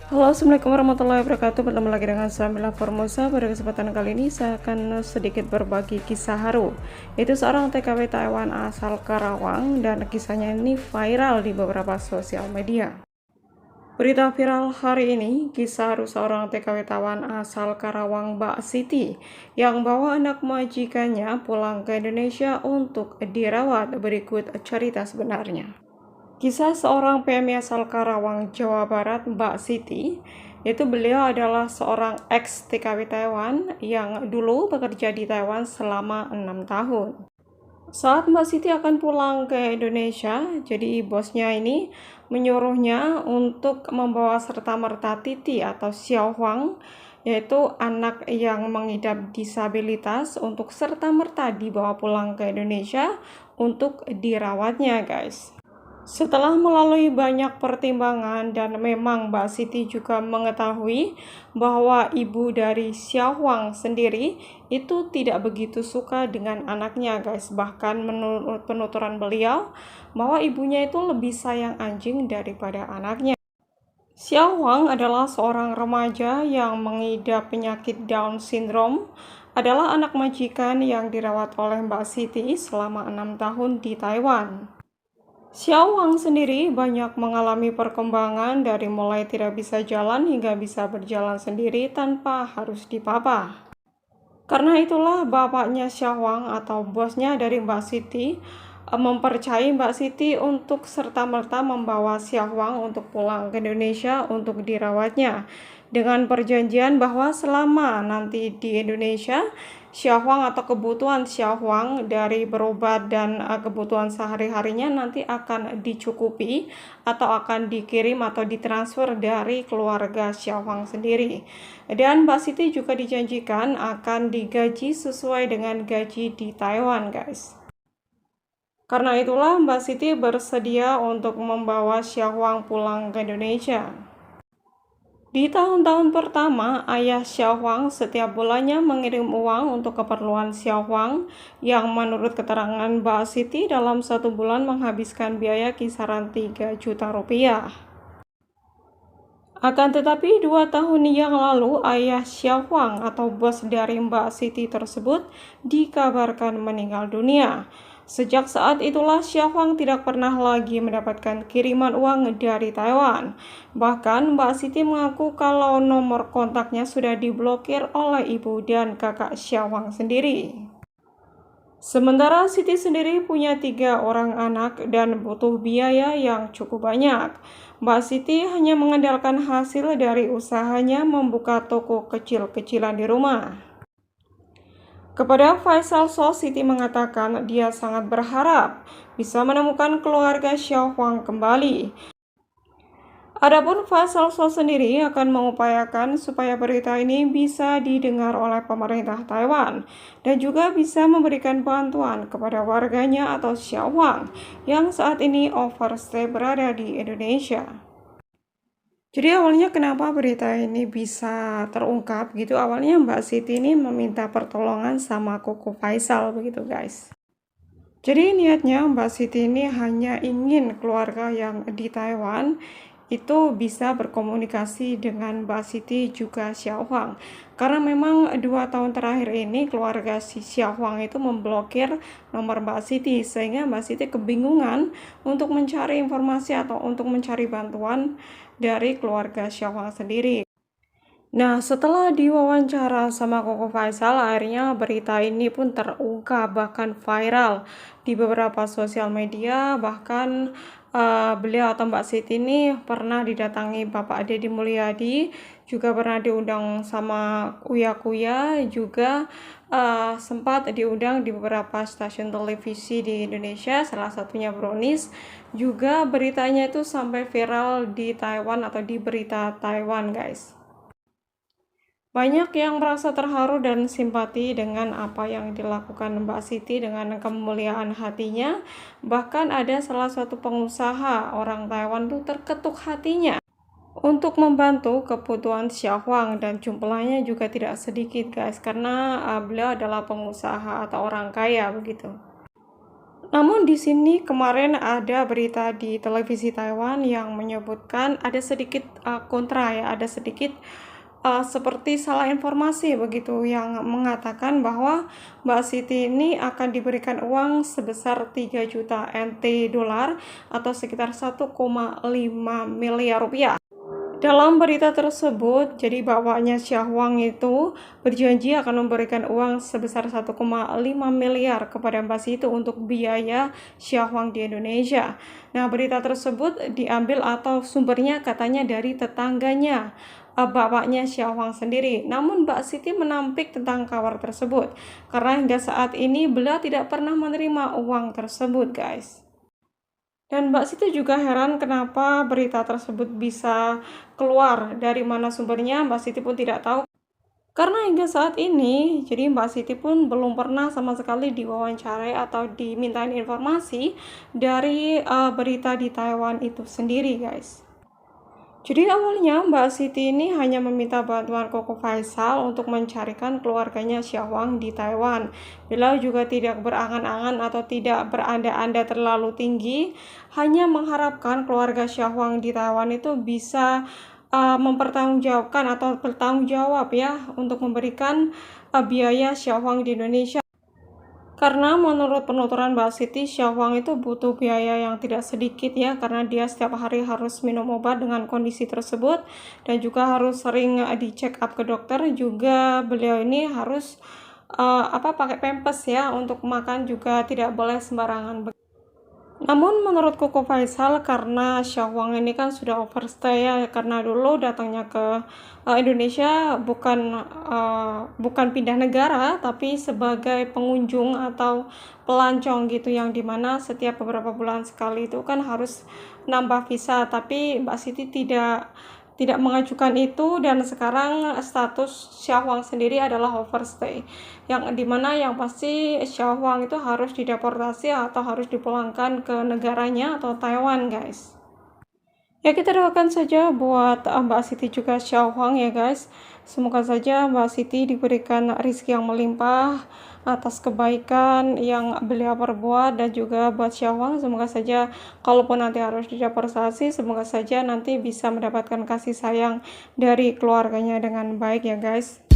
Halo, assalamualaikum warahmatullahi wabarakatuh. Bertemu lagi dengan saya Mila Formosa. Pada kesempatan kali ini saya akan sedikit berbagi kisah haru. Itu seorang TKW Taiwan asal Karawang dan kisahnya ini viral di beberapa sosial media. Berita viral hari ini, kisah haru seorang TKW Taiwan asal Karawang, Mbak Siti, yang bawa anak majikannya pulang ke Indonesia untuk dirawat. Berikut cerita sebenarnya. Kisah seorang PMI asal Karawang, Jawa Barat, Mbak Siti, yaitu beliau adalah seorang ex-TKW Taiwan yang dulu bekerja di Taiwan selama 6 tahun. Saat Mbak Siti akan pulang ke Indonesia, jadi bosnya ini menyuruhnya untuk membawa serta-merta Titi atau Xiao Huang, yaitu anak yang mengidap disabilitas, untuk serta-merta dibawa pulang ke Indonesia untuk dirawatnya, guys. Setelah melalui banyak pertimbangan dan memang Mbak Siti juga mengetahui bahwa ibu dari Xiao Huang sendiri itu tidak begitu suka dengan anaknya, guys. Bahkan menurut penuturan beliau bahwa ibunya itu lebih sayang anjing daripada anaknya. Xiao Huang adalah seorang remaja yang mengidap penyakit Down syndrome, adalah anak majikan yang dirawat oleh Mbak Siti selama 6 tahun di Taiwan. Xiao Wang sendiri banyak mengalami perkembangan dari mulai tidak bisa jalan hingga bisa berjalan sendiri tanpa harus dipapah. Karena itulah bapaknya Xiao Wang atau bosnya dari Mbak Siti mempercayai Mbak Siti untuk serta-merta membawa Xiao Wang untuk pulang ke Indonesia untuk dirawatnya, dengan perjanjian bahwa selama nanti di Indonesia, Xiao Huang atau kebutuhan Xiao Huang dari berobat dan kebutuhan sehari-harinya nanti akan dicukupi atau akan dikirim atau ditransfer dari keluarga Xiao Huang sendiri. Dan Mbak Siti juga dijanjikan akan digaji sesuai dengan gaji di Taiwan, guys. Karena itulah Mbak Siti bersedia untuk membawa Xiao Huang pulang ke Indonesia. Di tahun-tahun pertama, ayah Xiao Huang setiap bulannya mengirim uang untuk keperluan Xiao Huang yang menurut keterangan Mbak Siti dalam 1 bulan menghabiskan biaya kisaran 3 juta rupiah. Akan tetapi 2 tahun yang lalu, ayah Xiao Huang atau bos dari Mbak Siti tersebut dikabarkan meninggal dunia. Sejak saat itulah Xiao Huang tidak pernah lagi mendapatkan kiriman uang dari Taiwan. Bahkan Mbak Siti mengaku kalau nomor kontaknya sudah diblokir oleh ibu dan kakak Xiao Huang sendiri. Sementara Siti sendiri punya 3 orang anak dan butuh biaya yang cukup banyak. Mbak Siti hanya mengandalkan hasil dari usahanya membuka toko kecil-kecilan di rumah. Kepada Faisal So, Siti mengatakan dia sangat berharap bisa menemukan keluarga Xiao Huang kembali. Adapun Faisal So sendiri akan mengupayakan supaya berita ini bisa didengar oleh pemerintah Taiwan dan juga bisa memberikan bantuan kepada warganya atau Xiao Huang yang saat ini overstay berada di Indonesia. Jadi awalnya kenapa berita ini bisa terungkap gitu? Awalnya Mbak Siti ini meminta pertolongan sama Koko Faisal begitu, guys. Jadi niatnya Mbak Siti ini hanya ingin keluarga yang di Taiwan itu bisa berkomunikasi dengan Mbak Siti juga Xiao Huang. Karena memang 2 tahun terakhir ini keluarga si Xiao Huang itu memblokir nomor Mbak Siti, sehingga Mbak Siti kebingungan untuk mencari informasi atau untuk mencari bantuan dari keluarga Xiao Huang sendiri. Nah, setelah diwawancara sama Koko Faisal, akhirnya berita ini pun terungkap, bahkan viral di beberapa sosial media. Bahkan beliau atau Mbak Siti ini pernah didatangi Bapak Deddy Mulyadi, juga pernah diundang sama Uya Kuya, juga sempat diundang di beberapa stasiun televisi di Indonesia, salah satunya Brownies. Juga beritanya itu sampai viral di Taiwan atau di berita Taiwan, guys. Banyak yang merasa terharu dan simpati dengan apa yang dilakukan Mbak Siti dengan kemuliaan hatinya. Bahkan ada salah satu pengusaha orang Taiwan tuh terketuk hatinya untuk membantu kebutuhan Xiao Huang, dan jumlahnya juga tidak sedikit, guys, karena beliau adalah pengusaha atau orang kaya begitu. Namun di sini kemarin ada berita di televisi Taiwan yang menyebutkan ada sedikit kontra ya, ada sedikit seperti salah informasi begitu yang mengatakan bahwa Mbak Siti ini akan diberikan uang sebesar 3 juta NT dolar atau sekitar 1,5 miliar rupiah. Dalam berita tersebut, jadi bapaknya Syahwang itu berjanji akan memberikan uang sebesar 1,5 miliar kepada Mbak Siti untuk biaya Syahwang di Indonesia. Nah, berita tersebut diambil atau sumbernya katanya dari tetangganya, bapaknya Syahwang sendiri. Namun Mbak Siti menampik tentang kabar tersebut, karena hingga saat ini beliau tidak pernah menerima uang tersebut, guys. Dan Mbak Siti juga heran kenapa berita tersebut bisa keluar, dari mana sumbernya Mbak Siti pun tidak tahu. Karena hingga saat ini, jadi Mbak Siti pun belum pernah sama sekali diwawancarai atau dimintain informasi dari berita di Taiwan itu sendiri, guys. Jadi awalnya Mbak Siti ini hanya meminta bantuan Koko Faisal untuk mencarikan keluarganya Syahwang di Taiwan. Beliau juga tidak berangan-angan atau tidak beranda-anda terlalu tinggi, hanya mengharapkan keluarga Syahwang di Taiwan itu bisa mempertanggungjawabkan atau bertanggung jawab ya untuk memberikan biaya Syahwang di Indonesia. Karena menurut penuturan Mbak Siti, Syahwang itu butuh biaya yang tidak sedikit ya, karena dia setiap hari harus minum obat dengan kondisi tersebut dan juga harus sering dicek up ke dokter. Juga beliau ini harus pakai pempes ya, untuk makan juga tidak boleh sembarangan. Namun menurut Koko Faisal, karena Syahwang ini kan sudah overstay ya, karena dulu datangnya ke Indonesia bukan pindah negara, tapi sebagai pengunjung atau pelancong gitu, yang dimana setiap beberapa bulan sekali itu kan harus nambah visa, tapi Mbak Siti tidak mengajukan itu, dan sekarang status Syahwang sendiri adalah overstay, yang dimana yang pasti Syahwang itu harus dideportasi atau harus dipulangkan ke negaranya atau Taiwan, guys. Ya, kita doakan saja buat Mbak Siti juga Syahwang ya, guys. Semoga saja Mbak Siti diberikan rezeki yang melimpah atas kebaikan yang beliau perbuat, dan juga buat Syahwang semoga saja kalaupun nanti harus dideportasi, semoga saja nanti bisa mendapatkan kasih sayang dari keluarganya dengan baik ya, guys.